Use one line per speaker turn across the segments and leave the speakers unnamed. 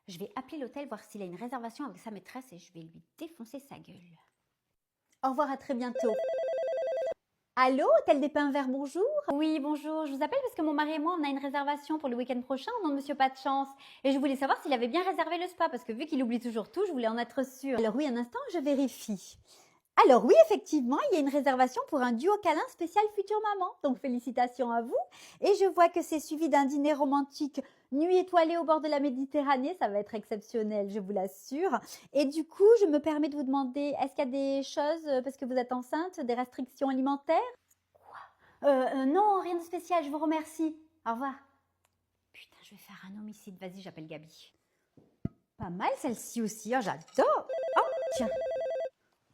Je vais appeler l'hôtel, voir s'il a une réservation avec sa maîtresse et je vais lui défoncer sa gueule. Au revoir, à très bientôt. Allô, Hôtel des Pins Verts, bonjour. Oui, bonjour, je vous appelle parce que mon mari et moi, on a une réservation pour le week-end prochain au nom de Monsieur Pas de Chance. Et je voulais savoir s'il avait bien réservé le spa, parce que vu qu'il oublie toujours tout, je voulais en être sûre. Alors oui, un instant, je vérifie. Alors oui, effectivement, il y a une réservation pour un duo câlin spécial future maman. Donc félicitations à vous. Et je vois que c'est suivi d'un dîner romantique, nuit étoilée au bord de la Méditerranée. Ça va être exceptionnel, je vous l'assure. Et du coup, je me permets de vous demander, est-ce qu'il y a des choses, parce que vous êtes enceinte, des restrictions alimentaires? Non, rien de spécial, je vous remercie. Au revoir. Putain, je vais faire un homicide. Vas-y, j'appelle Gabi. Pas mal celle-ci aussi, oh, j'adore. Oh, tiens.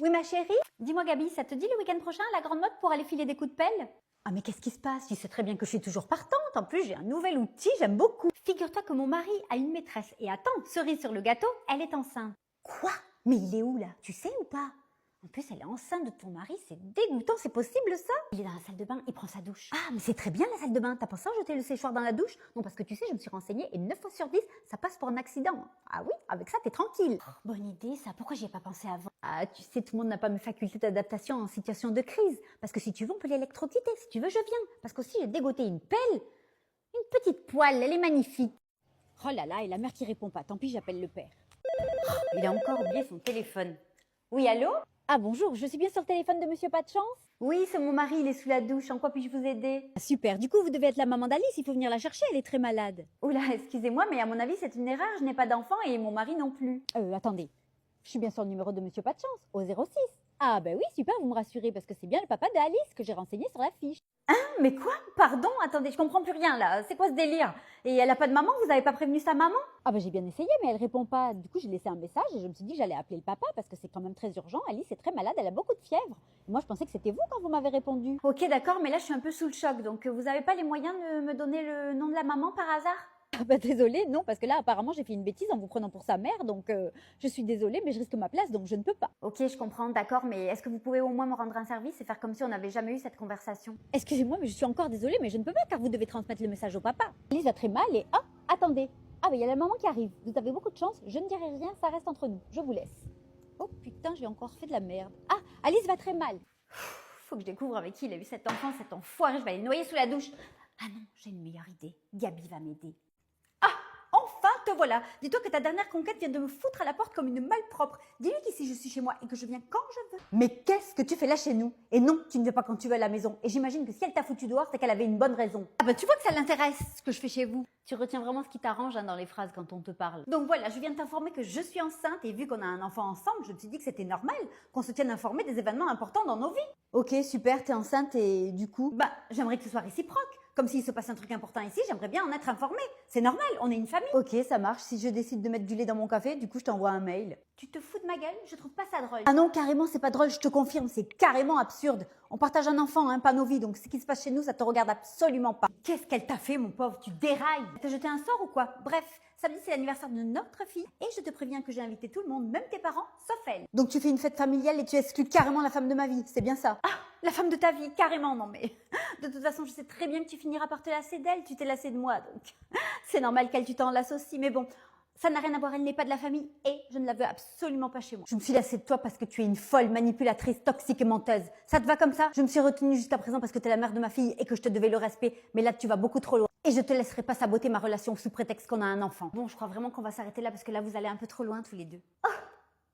Oui, ma chérie? Dis-moi, Gabi, ça te dit le week-end prochain à la Grande Motte pour aller filer des coups de pelle? Ah, mais qu'est-ce qui se passe? Tu sais très bien que je suis toujours partante. En plus, j'ai un nouvel outil, j'aime beaucoup. Figure-toi que mon mari a une maîtresse. Et attends, cerise sur le gâteau, elle est enceinte. Quoi? Mais il est où là? Tu sais ou pas? En plus, elle est enceinte de ton mari, c'est dégoûtant, c'est possible ça? Il est dans la salle de bain, il prend sa douche. Ah, mais c'est très bien la salle de bain, t'as pensé à jeter le séchoir dans la douche? Non, parce que tu sais, je me suis renseignée et 9 fois sur 10, ça passe pour un accident. Ah oui, avec ça, t'es tranquille. Oh, bonne idée ça, pourquoi j'y ai pas pensé avant? Ah, tu sais, tout le monde n'a pas mes facultés d'adaptation en situation de crise. Parce que si tu veux, on peut l'électrocuter, si tu veux, je viens. Parce qu'aussi, j'ai dégoté une pelle, une petite poêle, elle est magnifique. Oh là là, et la mère qui répond pas, tant pis, j'appelle le père. Oh, il a encore oublié son téléphone. Oui, allô? Ah bonjour, je suis bien sur le téléphone de Monsieur Pas de Chance? Oui, c'est mon mari, il est sous la douche. En quoi puis-je vous aider? Ah, super, du coup vous devez être la maman d'Alice, il faut venir la chercher, elle est très malade. Oula, excusez-moi, mais à mon avis c'est une erreur, je n'ai pas d'enfant et mon mari non plus. Attendez, je suis bien sur le numéro de Monsieur Pas de Chance, au 06. Ah ben oui, super, vous me rassurez, parce que c'est bien le papa d'Alice que j'ai renseigné sur la fiche. Hein? Mais quoi? Pardon? Attendez, je comprends plus rien là, c'est quoi ce délire? Et elle a pas de maman? Vous avez pas prévenu sa maman? Ah bah j'ai bien essayé, mais elle répond pas. Du coup, j'ai laissé un message et je me suis dit que j'allais appeler le papa parce que c'est quand même très urgent. Alice est très malade, elle a beaucoup de fièvre. Et moi, je pensais que c'était vous quand vous m'avez répondu. Ok, d'accord, mais là, je suis un peu sous le choc. Donc, vous n'avez pas les moyens de me donner le nom de la maman par hasard? Ah bah désolée, non, parce que là, apparemment, j'ai fait une bêtise en vous prenant pour sa mère. Donc, je suis désolée, mais je risque ma place, donc je ne peux pas. Ok, je comprends, d'accord, mais est-ce que vous pouvez au moins me rendre un service et faire comme si on n'avait jamais eu cette conversation? Excusez-moi, mais je suis encore désolée, mais je ne peux pas car vous devez transmettre le message au papa. Alice va très mal et... Oh, attendez. Ah, bah il y a la maman qui arrive. Vous avez beaucoup de chance, je ne dirai rien, ça reste entre nous. Je vous laisse. Oh putain, j'ai encore fait de la merde. Ah, Alice va très mal. Faut que je découvre avec qui il a eu cet enfant, cet enfoiré, je vais aller le noyer sous la douche. Ah non, j'ai une meilleure idée. Gabi va m'aider. Ah, enfin te voilà. Dis-toi que ta dernière conquête vient de me foutre à la porte comme une malpropre. Dis-lui qu'ici je suis chez moi et que je viens quand je veux. Mais qu'est-ce que tu fais là chez nous? Et non, tu ne viens pas quand tu veux à la maison. Et j'imagine que si elle t'a foutu dehors, c'est qu'elle avait une bonne raison. Ah bah tu vois que ça l'intéresse, ce que je fais chez vous. Tu retiens vraiment ce qui t'arrange dans les phrases quand on te parle. Donc voilà, je viens de t'informer que je suis enceinte et vu qu'on a un enfant ensemble, je me suis dit que c'était normal qu'on se tienne informé des événements importants dans nos vies. Ok, super, t'es enceinte et du coup? Bah, j'aimerais que ce soit réciproque. Comme s'il se passe un truc important ici, j'aimerais bien en être informée. C'est normal, on est une famille. Ok, ça marche. Si je décide de mettre du lait dans mon café, du coup, je t'envoie un mail. Tu te fous de ma gueule? Je trouve pas ça drôle. Ah non, carrément, c'est pas drôle, je te confirme, c'est carrément absurde. On partage un enfant, hein, pas nos vies, donc ce qui se passe chez nous, ça te regarde absolument pas. Qu'est-ce qu'elle t'a fait, mon pauvre? Tu dérailles. Elle t'a jeté un sort ou quoi? Bref, samedi, c'est l'anniversaire de notre fille et je te préviens que j'ai invité tout le monde, même tes parents, sauf elle. Donc tu fais une fête familiale et tu exclus carrément la femme de ma vie, c'est bien ça? Ah, la femme de ta vie, carrément, non mais... De toute façon, je sais très bien que tu finiras par te lasser d'elle, tu t'es lassé de moi, donc c'est normal qu'elle tu t'en lasses aussi, mais bon, ça n'a rien à voir, elle n'est pas de la famille et je ne la veux absolument pas chez moi. Je me suis lassée de toi parce que tu es une folle, manipulatrice, toxique et menteuse. Ça te va comme ça? Je me suis retenue jusqu'à présent parce que tu es la mère de ma fille et que je te devais le respect, mais là tu vas beaucoup trop loin. Et je te laisserai pas saboter ma relation sous prétexte qu'on a un enfant. Bon, je crois vraiment qu'on va s'arrêter là parce que là vous allez un peu trop loin tous les deux.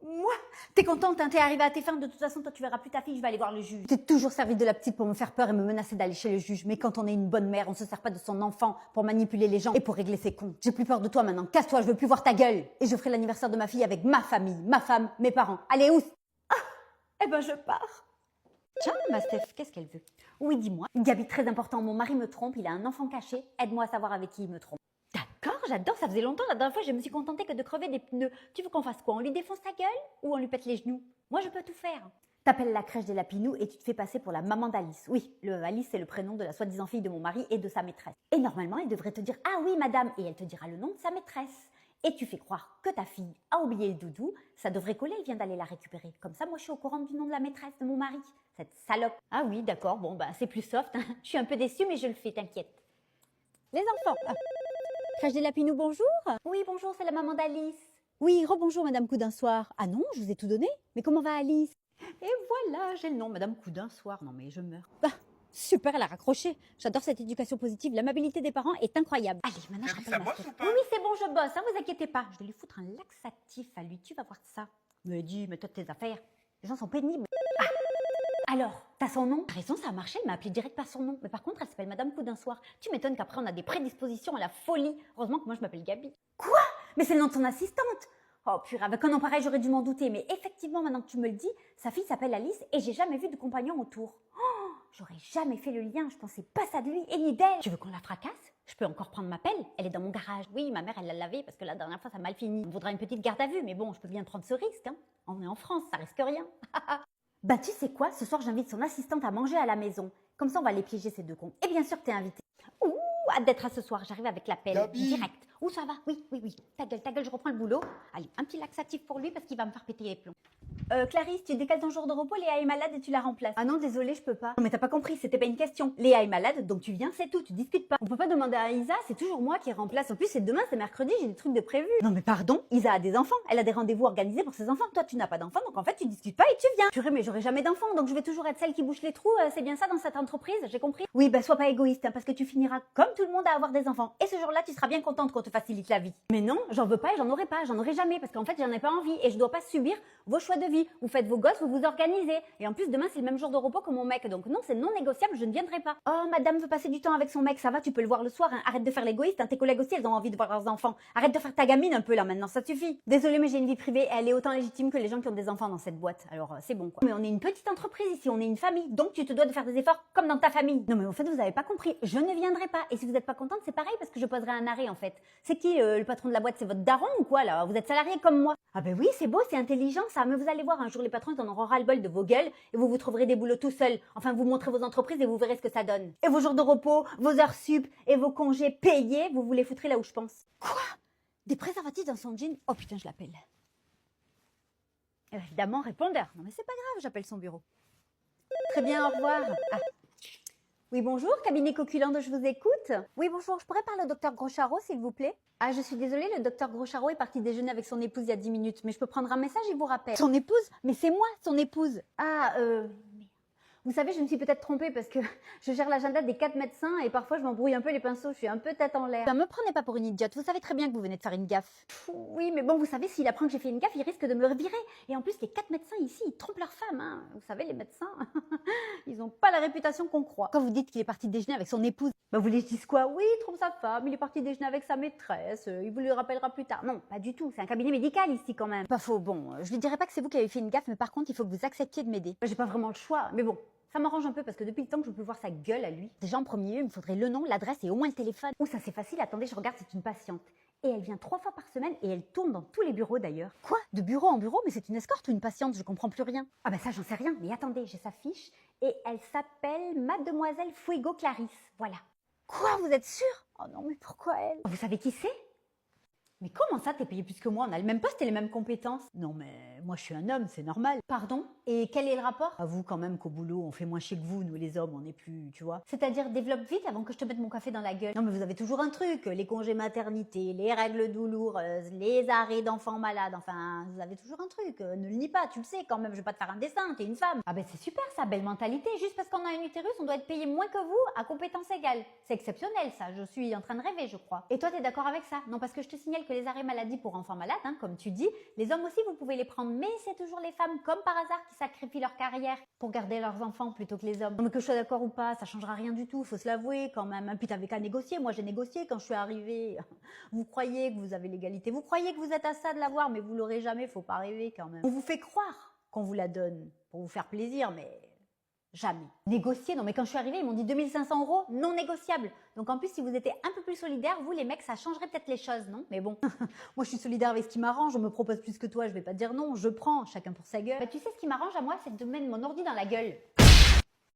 Moi? T'es contente, hein, t'es arrivée à tes fins, de toute façon, toi tu verras plus ta fille, je vais aller voir le juge. T'es toujours servi de la petite pour me faire peur et me menacer d'aller chez le juge, mais quand on est une bonne mère, on se sert pas de son enfant pour manipuler les gens et pour régler ses comptes. J'ai plus peur de toi maintenant, casse-toi, je veux plus voir ta gueule. Et je ferai l'anniversaire de ma fille avec ma famille, ma femme, mes parents. Allez, où? Ah, eh ben je pars. Tiens, ma Steph, qu'est-ce qu'elle veut? Oui, dis-moi. Gabi, très important, mon mari me trompe, il a un enfant caché, aide-moi à savoir avec qui il me trompe. D'accord, j'adore, ça faisait longtemps, la dernière fois je me suis contentée que de crever des pneus. Tu veux qu'on fasse quoi? On lui défonce la gueule ou on lui pète les genoux? Moi je peux tout faire. T'appelles la crèche des Lapinous et tu te fais passer pour la maman d'Alice. Oui, Alice c'est le prénom de la soi-disant fille de mon mari et de sa maîtresse. Et normalement elle devrait te dire « Ah oui madame » et elle te dira le nom de sa maîtresse. Et tu fais croire que ta fille a oublié le doudou, ça devrait coller, elle vient d'aller la récupérer. Comme ça moi je suis au courant du nom de la maîtresse de mon mari. Cette salope. Ah oui d'accord, bon bah c'est plus soft, hein. Je suis un peu déçue mais je le fais, t'inquiète. Les enfants. Crèche des Lapinous, bonjour. Oui, bonjour, c'est la maman d'Alice. Oui, rebonjour, Madame Coup d'un soir. Ah non, je vous ai tout donné. Mais comment va Alice? Et voilà, j'ai le nom, Madame Coup d'un soir. Non mais je meurs. Bah, super, elle a raccroché. J'adore cette éducation positive. L'amabilité des parents est incroyable. Allez, maintenant je rappelle ma
bosse ou pas?
Oui, oui, c'est bon, je bosse, hein, vous inquiétez pas. Je vais lui foutre un laxatif à lui, tu vas voir ça. Me dis, mais toi tes affaires. Les gens sont pénibles. Alors, t'as son nom? T'as raison, ça a marché, elle m'a appelé direct par son nom. Mais par contre, elle s'appelle Madame Coup d'un soir. Tu m'étonnes qu'après on a des prédispositions à la folie. Heureusement que moi je m'appelle Gabi. Quoi? Mais c'est le nom de son assistante. Oh purée, avec un nom pareil, j'aurais dû m'en douter. Mais effectivement, maintenant que tu me le dis, sa fille s'appelle Alice et j'ai jamais vu de compagnon autour. Oh, j'aurais jamais fait le lien, je pensais pas ça de lui et ni d'elle. Tu veux qu'on la fracasse? Je peux encore prendre ma pelle, elle est dans mon garage. Oui, ma mère, elle l'a lavée parce que la dernière fois, ça a mal fini. On voudra une petite garde à vue, mais bon, je peux bien prendre ce risque. Hein. On est en France, ça risque rien. Bah tu sais quoi, ce soir j'invite son assistante à manger à la maison. Comme ça on va les piéger ces deux cons. Et bien sûr t'es invité. Ouh, hâte d'être à ce soir, j'arrive avec l'appel.
Gabi.
Direct. Où ça va? Oui, oui, oui. Ta gueule, je reprends le boulot. Allez, un petit laxatif pour lui parce qu'il va me faire péter les plombs. Clarisse, tu décales ton jour de repos, Léa est malade et tu la remplaces. Ah non, désolée, je peux pas. Non mais t'as pas compris, c'était pas une question. Léa est malade, donc tu viens, c'est tout, tu discutes pas. On peut pas demander à Isa, c'est toujours moi qui remplace. En plus, c'est demain, c'est mercredi, j'ai des trucs de prévu. Non mais pardon, Isa a des enfants, elle a des rendez-vous organisés pour ses enfants. Toi, tu n'as pas d'enfants, donc en fait, tu discutes pas et tu viens. Purée, mais j'aurai jamais d'enfants, donc je vais toujours être celle qui bouche les trous. C'est bien ça dans cette entreprise, j'ai compris. Oui, bah sois pas égoïste, hein, parce que tu finiras comme tout le monde à avoir des enfants. Et ce jour-là, tu seras bien contente qu'on te facilite la vie. Mais non, j'en veux pas et j'en aurai pas, j'en aurai jamais, parce qu'en fait, j'en ai pas envie et je dois pas subir vos choix de vie. Vous faites vos gosses, vous vous organisez. Et en plus, demain, c'est le même jour de repos que mon mec. Donc non, c'est non négociable, je ne viendrai pas. Oh, madame veut passer du temps avec son mec, ça va, tu peux le voir le soir. Hein. Arrête de faire l'égoïste, hein. Tes collègues aussi, elles ont envie de voir leurs enfants. Arrête de faire ta gamine un peu là maintenant, ça suffit. Désolée, mais j'ai une vie privée et elle est autant légitime que les gens qui ont des enfants dans cette boîte. Alors, c'est bon quoi. Mais on est une petite entreprise ici, on est une famille. Donc tu te dois de faire des efforts comme dans ta famille. Non mais en fait, vous avez pas compris. Je ne viendrai pas. Et si vous n'êtes pas contente, c'est pareil parce que je poserai un arrêt en fait. C'est qui le patron de la boîte? C'est votre daron ou quoi là? Vous êtes salarié comme moi. Ah ben oui, c'est beau, c'est intelligent ça. Mais vous allez voir, un jour les patrons ils en auront ras-le-bol de vos gueules et vous vous trouverez des boulots tout seul. Enfin, vous montrez vos entreprises et vous verrez ce que ça donne. Et vos jours de repos, vos heures sup et vos congés payés, vous vous les foutrez là où je pense. Quoi? Des préservatifs dans son jean? Oh putain, je l'appelle. Évidemment, répondeur. Non mais c'est pas grave, j'appelle son bureau. Très bien, au revoir. Ah. Oui, bonjour, cabinet Coculande, je vous écoute. Oui, bonjour, je pourrais parler au docteur Groscharo, s'il vous plaît? Ah, je suis désolée, le docteur Groscharo est parti déjeuner avec son épouse il y a 10 minutes, mais je peux prendre un message, il vous rappelle. Son épouse? Mais c'est moi, son épouse. Ah, vous savez, je me suis peut-être trompée parce que je gère l'agenda des 4 médecins et parfois je m'embrouille un peu les pinceaux, je suis un peu tête en l'air. Ne me prenez pas pour une idiote, vous savez très bien que vous venez de faire une gaffe. Pff, oui, mais bon, vous savez, s'il apprend que j'ai fait une gaffe, il risque de me revirer. Et en plus, les 4 médecins ici, ils trompent leurs femmes. Hein. Vous savez, les médecins, ils n'ont pas la réputation qu'on croit. Quand vous dites qu'il est parti déjeuner avec son épouse, bah vous lui dites quoi? Oui, il trompe sa femme, il est parti déjeuner avec sa maîtresse, il vous le rappellera plus tard. Non, pas du tout, c'est un cabinet médical ici quand même. Pas faux, bon, je lui dirais pas que c'est vous qui avez fait une gaffe, mais par contre, il faut que vous acceptiez de m'aider. J'ai pas vraiment le choix, mais bon. Ça m'arrange un peu parce que depuis le temps que je peux voir sa gueule à lui, déjà en premier lieu, il me faudrait le nom, l'adresse et au moins le téléphone. Ouh, ça c'est facile, attendez, je regarde, c'est une patiente. Et elle vient 3 fois par semaine et elle tourne dans tous les bureaux d'ailleurs. Quoi? De bureau en bureau? Mais c'est une escorte ou une patiente? Je comprends plus rien. Ah bah ça, j'en sais rien. Mais attendez, j'ai sa fiche et elle s'appelle Mademoiselle Fuego Clarisse. Voilà. Quoi? Vous êtes sûre? Oh non, mais pourquoi elle? Vous savez qui c'est? Mais comment ça, t'es payé plus que moi? On a le même poste et les mêmes compétences. Non mais moi je suis un homme, c'est normal. Pardon? Et quel est le rapport? Avoue quand même qu'au boulot, on fait moins chier que vous, nous les hommes, on est plus, tu vois. C'est-à-dire développe vite avant que je te mette mon café dans la gueule. Non mais vous avez toujours un truc, les congés maternité, les règles douloureuses, les arrêts d'enfants malades, enfin, vous avez toujours un truc. Ne le nie pas, tu le sais quand même, je vais pas te faire un dessin, t'es une femme. Ah ben c'est super ça, belle mentalité. Juste parce qu'on a un utérus, on doit être payé moins que vous à compétence égale. C'est exceptionnel ça, je suis en train de rêver je crois. Et toi t'es d'accord avec ça? Non parce que je te signale que les arrêts maladie pour enfants malades, hein, comme tu dis, les hommes aussi vous pouvez les prendre, mais c'est toujours les femmes comme par hasard qui sacrifient leur carrière pour garder leurs enfants plutôt que les hommes. Non mais que je sois d'accord ou pas, ça changera rien du tout, faut se l'avouer quand même. Puis t'avais qu'à négocier, moi j'ai négocié quand je suis arrivée. Vous croyez que vous avez l'égalité, vous croyez que vous êtes à ça de l'avoir, mais vous l'aurez jamais, faut pas rêver quand même. On vous fait croire qu'on vous la donne pour vous faire plaisir, mais jamais. Négocier, non mais quand je suis arrivée, ils m'ont dit 2500 € non négociable. Donc en plus, si vous étiez un peu plus solidaire, vous les mecs, ça changerait peut-être les choses, non? Mais bon, moi je suis solidaire avec ce qui m'arrange, on me propose plus que toi, je vais pas dire non, je prends, chacun pour sa gueule. Bah, tu sais ce qui m'arrange à moi, c'est de mettre mon ordi dans la gueule.